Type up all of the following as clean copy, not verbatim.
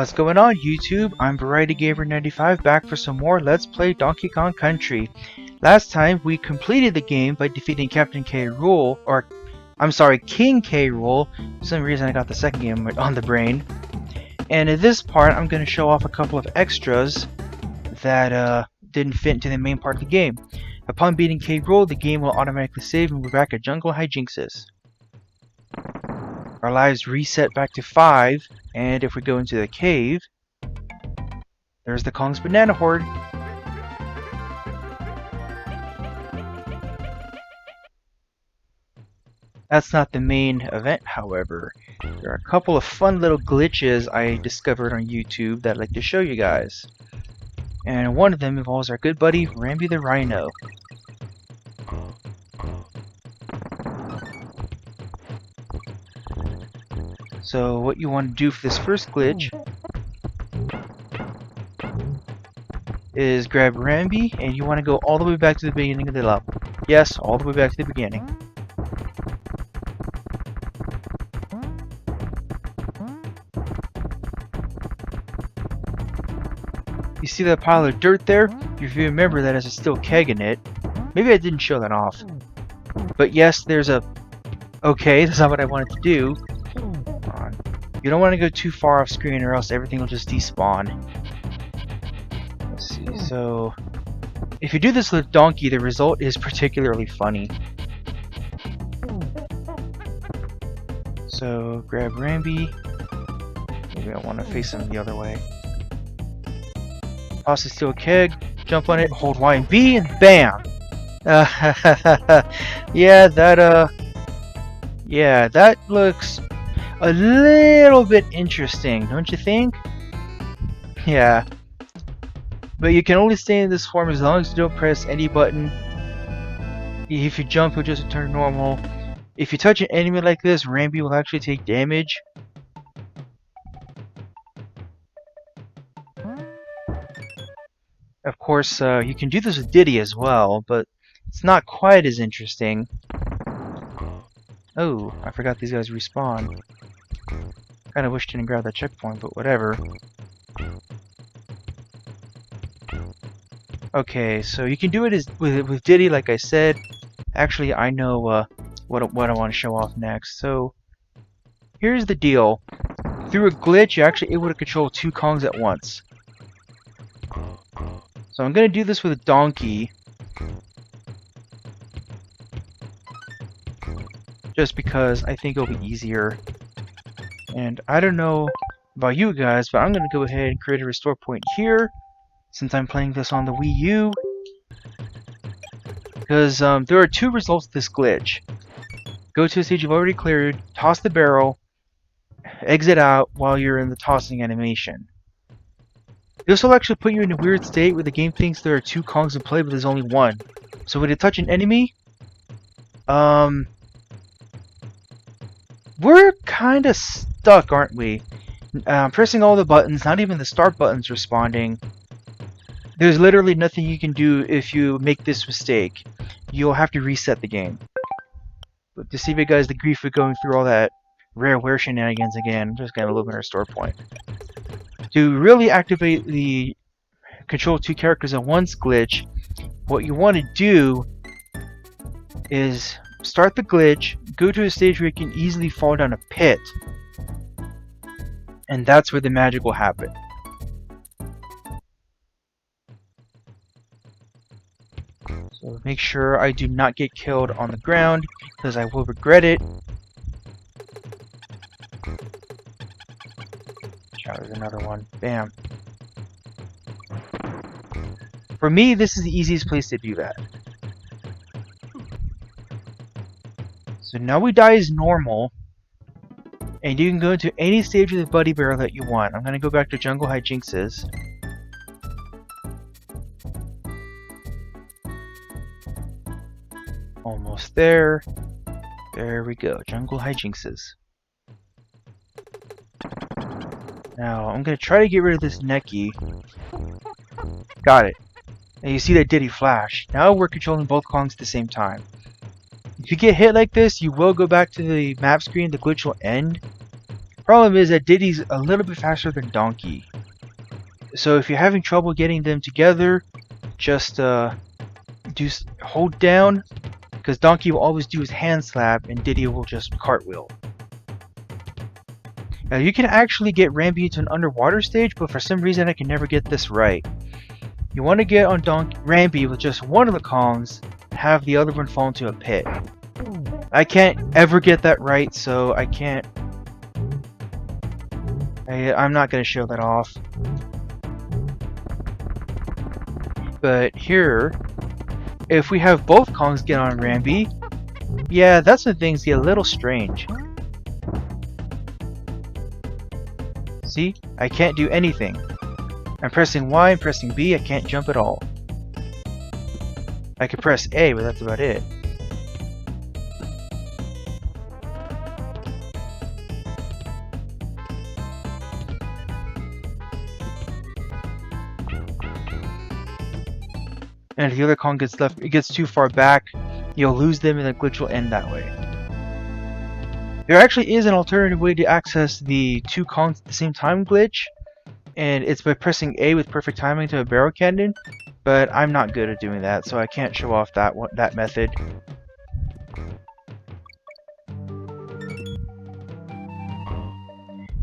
What's going on YouTube? I'm Variety Gamer 95 back for some more Let's Play Donkey Kong Country. Last time we completed the game by defeating Captain K. Rool, or I'm sorry, King K. Rool. For some reason I got the second game on the brain. And in this part I'm going to show off a couple of extras that didn't fit into the main part of the game. Upon beating K. Rool, the game will automatically save and we're back at Jungle Hijinxes. Our lives reset back to 5, and if we go into the cave, there's the Kong's banana hoard. That's not the main event, however. There are a couple of fun little glitches I discovered on YouTube that I'd like to show you guys. And one of them involves our good buddy, Rambi the Rhino. So what you want to do for this first glitch is grab Rambi, and you want to go all the way back to the beginning of the level. Yes, all the way back to the beginning. You see that pile of dirt there? If you remember, that has a steel keg in it. Maybe I didn't show that off. But yes, there's a... Okay, that's not what I wanted to do. You don't want to go too far off screen or else everything will just despawn. Let's see, so... If you do this with Donkey, the result is particularly funny. So, grab Rambi. Maybe I want to face him the other way. Toss the steel keg, jump on it, hold Y and B, and BAM! Yeah, that looks a little bit interesting, don't you think? Yeah. But you can only stay in this form as long as you don't press any button. If you jump, it'll just return normal. If you touch an enemy like this, Rambi will actually take damage. Of course, you can do this with Diddy as well, but it's not quite as interesting. Oh, I forgot these guys respawn. Kinda wish I didn't grab that checkpoint, but whatever. Okay, so you can do it with Diddy, like I said. Actually, I know what I want to show off next. So, here's the deal. Through a glitch, you're actually able to control 2 Kongs at once. So I'm going to do this with a Donkey. Just because I think it'll be easier. And I don't know about you guys, but I'm going to go ahead and create a restore point here. Since I'm playing this on the Wii U. Because there are 2 results to this glitch. Go to a stage you've already cleared, toss the barrel, exit out while you're in the tossing animation. This will actually put you in a weird state where the game thinks there are 2 Kongs in play, but there's only 1. So when you touch an enemy, we're kinda stuck, aren't we? Pressing all the buttons, not even the start button's responding. There's literally nothing you can do if you make this mistake. You'll have to reset the game. But to save you guys the grief of going through all that rareware shenanigans again, I'm just gonna look at our restore point. To really activate the control 2 characters at once glitch, what you want to do is start the glitch, go to a stage where you can easily fall down a pit, and that's where the magic will happen. So make sure I do not get killed on the ground, because I will regret it. There's another one. Bam. For me, this is the easiest place to do that. So now we die as normal, and you can go into any stage of the Buddy Barrel that you want. I'm going to go back to Jungle Hijinxes. Almost there. There we go. Jungle Hijinxes. Now, I'm going to try to get rid of this Necky. Got it. And you see that Diddy flash. Now we're controlling both Kongs at the same time. If you get hit like this, you will go back to the map screen. The glitch will end. Problem is that Diddy's a little bit faster than Donkey. So if you're having trouble getting them together, just hold down, because Donkey will always do his hand slap and Diddy will just cartwheel. Now you can actually get Rambi into an underwater stage, but for some reason I can never get this right. You want to get on Rambi with just one of the Kongs, have the other one fall into a pit. I can't ever get that right, so I can't. I'm not going to show that off. But here, if we have both Kongs get on Rambi, yeah, that's when things get a little strange. See? I can't do anything. I'm pressing Y, I'm pressing B, I can't jump at all. I can press A, but that's about it. And if the other Kong gets too far back, you'll lose them and the glitch will end that way. There actually is an alternative way to access the two Kongs at the same time glitch, and it's by pressing A with perfect timing to a barrel cannon, but I'm not good at doing that, so I can't show off that method.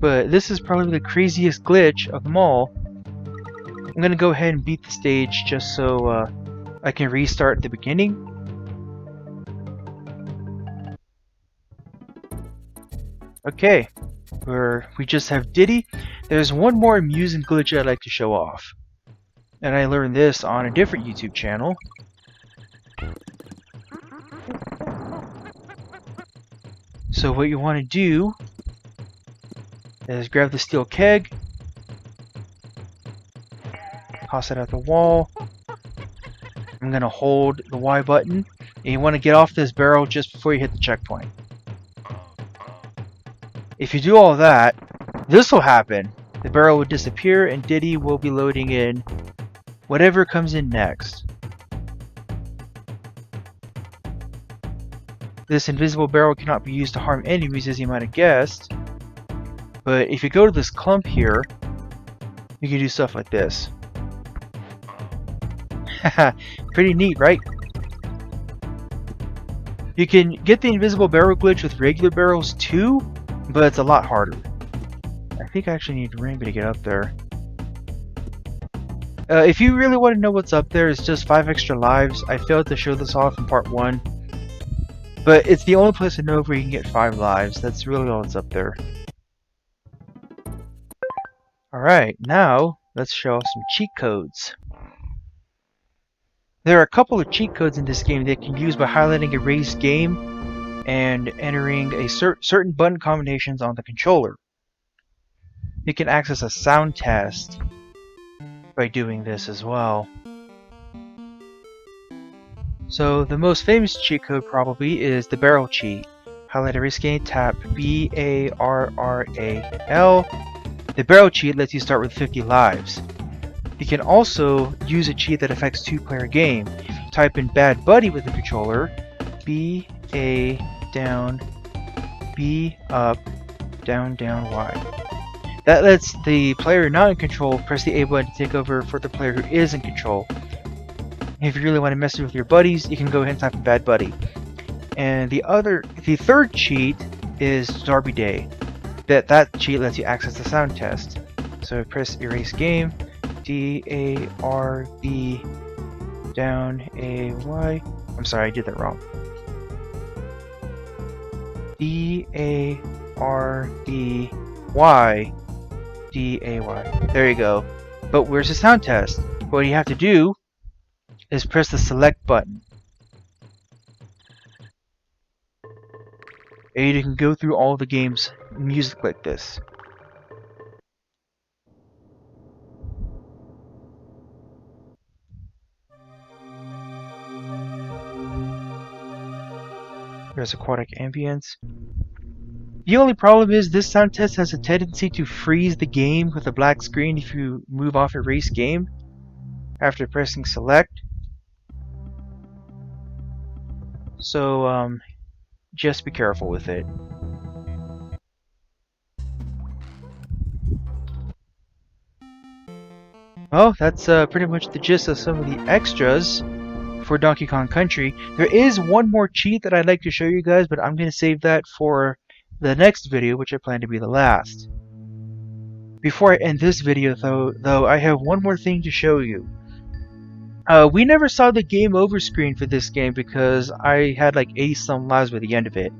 But this is probably the craziest glitch of them all. I'm gonna go ahead and beat the stage just so I can restart at the beginning. Okay, we just have Diddy. There's one more amusing glitch I'd like to show off. And I learned this on a different YouTube channel. So what you want to do is grab the steel keg, toss it at the wall. I'm going to hold the Y button, and you want to get off this barrel just before you hit the checkpoint. If you do all that, this will happen. The barrel will disappear and Diddy will be loading in whatever comes in next. This invisible barrel cannot be used to harm enemies, as you might have guessed. But if you go to this clump here, you can do stuff like this. Haha, pretty neat, right? You can get the invisible barrel glitch with regular barrels too, but it's a lot harder. I think I actually need Rambi to get up there. If you really want to know what's up there, it's just 5 extra lives. I failed to show this off in part 1. But it's the only place I know where you can get 5 lives. That's really all that's up there. Alright, now let's show off some cheat codes. There are a couple of cheat codes in this game that you can use by highlighting Erase Game and entering a certain button combinations on the controller. You can access a sound test by doing this as well. So the most famous cheat code probably is the barrel cheat. Highlight Erase Game, tap B-A-R-R-A-L. The barrel cheat lets you start with 50 lives. You can also use a cheat that affects 2-player game. Type in Bad Buddy with the controller, B-A down, B up, down, down, Y. That lets the player not in control press the A button to take over for the player who is in control. If you really want to mess with your buddies, you can go ahead and type in Bad Buddy. And the third cheat is Darby Day. That cheat lets you access the sound test. So press Erase Game, D-A-R-B down A-Y. I'm sorry, I did that wrong. D-A-R-B-Y D-A-Y. There you go. But where's the sound test? What you have to do is press the select button. And you can go through all the game's music like this. There's aquatic ambience. The only problem is this sound test has a tendency to freeze the game with a black screen if you move off Erase Game after pressing select. So just be careful with it. Well, that's pretty much the gist of some of the extras for Donkey Kong Country. There is one more cheat that I'd like to show you guys, but I'm going to save that for the next video, which I plan to be the last. Before I end this video, though, I have one more thing to show you. We never saw the game over screen for this game because I had like 80 some lives by the end of it.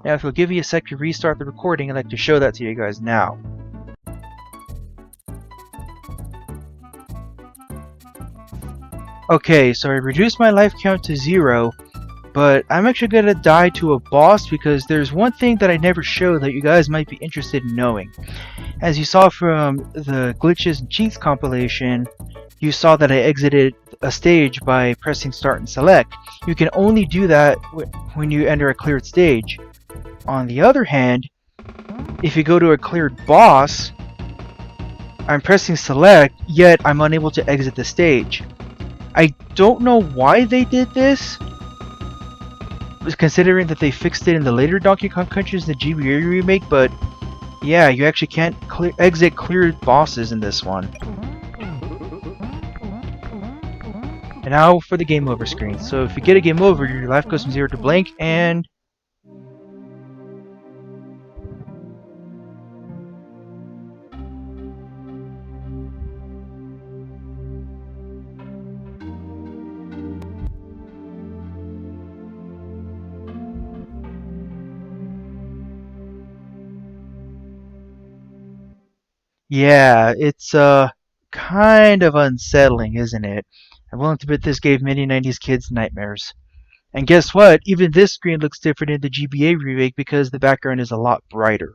Now, if you'll give me a sec to restart the recording, I'd like to show that to you guys now. Okay, so I reduced my life count to 0, but I'm actually going to die to a boss because there's one thing that I never showed that you guys might be interested in knowing. As you saw from the Glitches and Cheats compilation, you saw that I exited a stage by pressing start and select. You can only do that when you enter a cleared stage. On the other hand, if you go to a cleared boss, I'm pressing select, yet I'm unable to exit the stage. I don't know why they did this, considering that they fixed it in the later Donkey Kong Countries, the GBA remake, but yeah, you actually can't exit cleared bosses in this one. And now for the game over screen. So if you get a game over, your life goes from 0 to blank, and yeah, it's kind of unsettling, isn't it? I'm willing to bet this gave many 90s kids nightmares. And guess what? Even this screen looks different in the GBA remake because the background is a lot brighter.